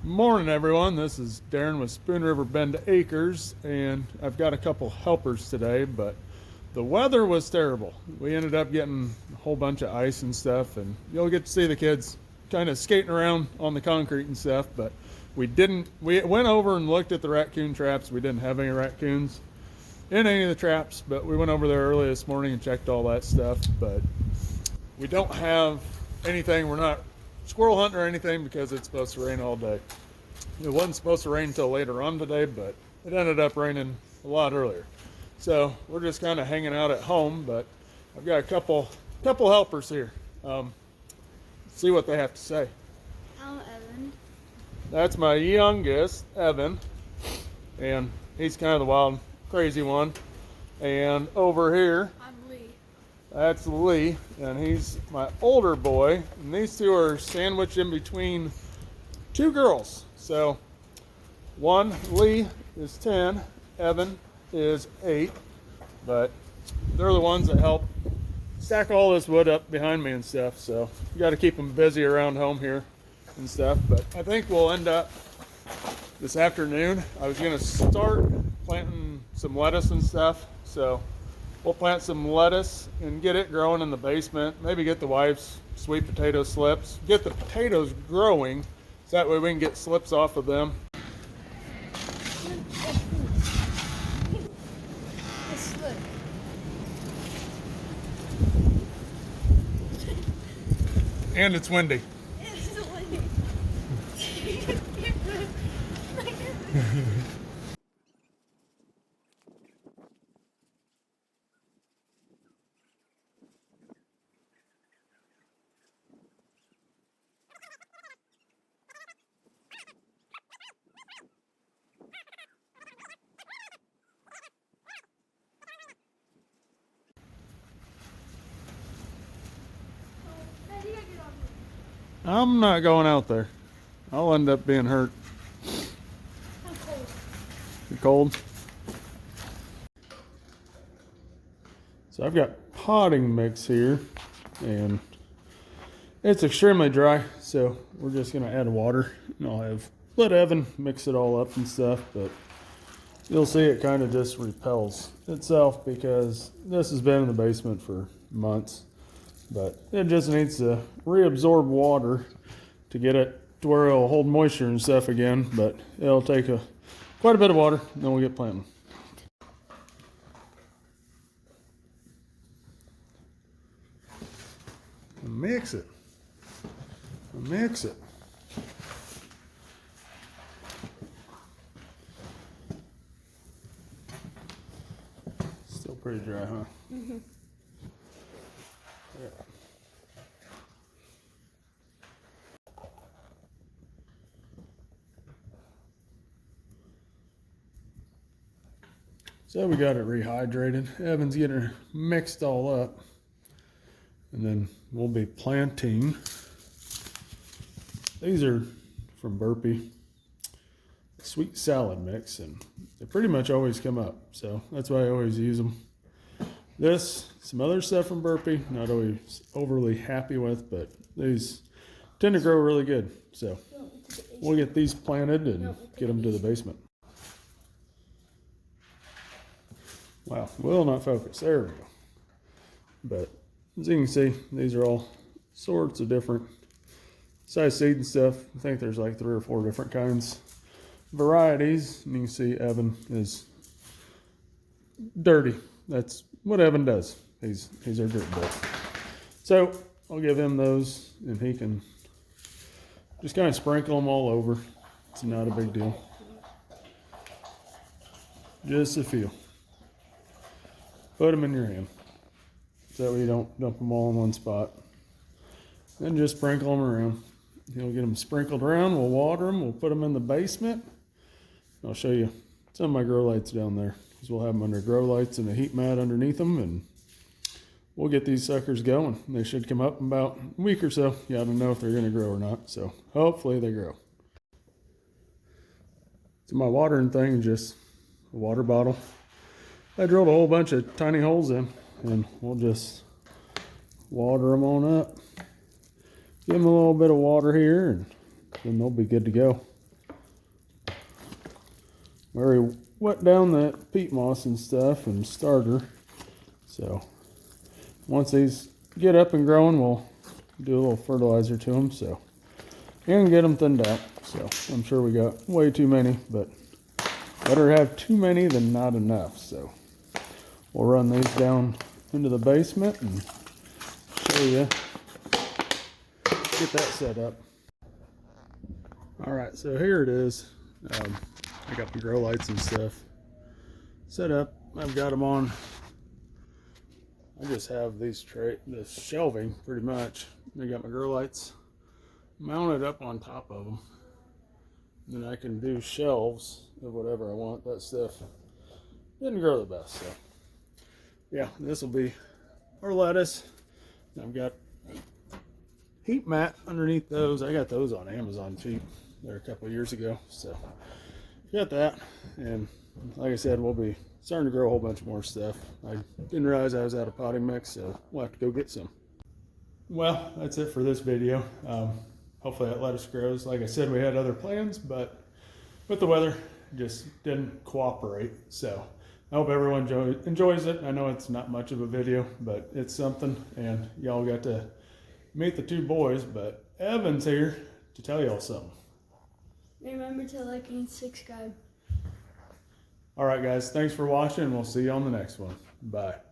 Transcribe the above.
Morning, everyone. This is Darren with Spoon River Bend Acres, and I've got a couple helpers today, but the weather was terrible. We ended up getting a whole bunch of ice and stuff, and you'll get to see the kids kind of skating around on the concrete and stuff, but we went over and looked at the raccoon traps. We didn't have any raccoons in any of the traps, but we went over there early this morning and checked all that stuff, but we don't have anything. We're not squirrel hunting or anything because it's supposed to rain all day. It wasn't supposed to rain until later on today, but it ended up raining a lot earlier. So we're just kind of hanging out at home, but I've got a couple helpers here. See what they have to say. I'm Evan. That's my youngest, Evan, and he's kind of the wild, crazy one. And over here, I'm Lee. that's Lee, and he's my older boy, and these two are sandwiched in between two girls. So Lee is 10, Evan is 8, but they're the ones that help stack all this wood up behind me and stuff, so you got to keep them busy around home here and stuff. But I think we'll end up this afternoon. I was going to start planting some lettuce and stuff, so we'll plant some lettuce and get it growing in the basement. Maybe get the wife's sweet potato slips. Get the potatoes growing so that way we can get slips off of them. And it's windy. It's windy. I'm not going out there. I'll end up being hurt. I'm cold. You cold? So I've got potting mix here, and it's extremely dry, so we're just gonna add water, and I'll let Evan mix it all up and stuff, but you'll see it kind of just repels itself because this has been in the basement for months. But it just needs to reabsorb water to get it to where it'll hold moisture and stuff again. But it'll take quite a bit of water, and then we'll get planting. Mix it. Mix it. Still pretty dry, huh? Mm-hmm. Yeah. So we got it rehydrated. Evan's getting it mixed all up. And then we'll be planting. These are from Burpee. Sweet salad mix, and they pretty much always come up. So that's why I always use them. This, some other stuff from Burpee, not always overly happy with, but these tend to grow really good. So we'll get these planted and get them to the basement. Wow, will not focus. There we go. But as you can see, these are all sorts of different size seed and stuff. I think there's like 3 or 4 different kinds, varieties. And you can see Evan is dirty. That's what Evan does. He's our dirt boy. So I'll give him those, and he can just kind of sprinkle them all over. It's not a big deal. Just a few. Put them in your hand, so that way you don't dump them all in one spot. Then just sprinkle them around. You'll get them sprinkled around. We'll water them. We'll put them in the basement. I'll show you some of my grow lights down there, because we'll have them under grow lights and a heat mat underneath them, and we'll get these suckers going. They should come up in about a week or so. You ought to know if they're going to grow or not, so hopefully they grow. So my watering thing is just a water bottle. I drilled a whole bunch of tiny holes in, and we'll just water them on up. Give them a little bit of water here, and then they'll be good to go. we already wet down that peat moss and stuff and starter. So once these get up and growing, we'll do a little fertilizer to them. So and get them thinned out. So I'm sure we got way too many, but better have too many than not enough. So we'll run these down into the basement and show you, get that set up. All right, so here it is. I got the grow lights and stuff set up. I've got them on. I just have this shelving pretty much. I got my grow lights mounted up on top of them. Then I can do shelves of whatever I want. That stuff didn't grow the best. So yeah, this will be our lettuce. I've got heat mat underneath those. I got those on Amazon cheap there a couple of years ago. So got that, and like I said, we'll be starting to grow a whole bunch more stuff. I didn't realize I was out of potting mix, so we'll have to go get some. Well, that's it for this video. Hopefully that lettuce grows. Like I said, we had other plans, but with the weather, it just didn't cooperate. So I hope everyone enjoys it. I know it's not much of a video, but it's something, and y'all got to meet the two boys, but Evan's here to tell y'all something. Remember to like and subscribe. All right, guys, thanks for watching. We'll see you on the next one. Bye.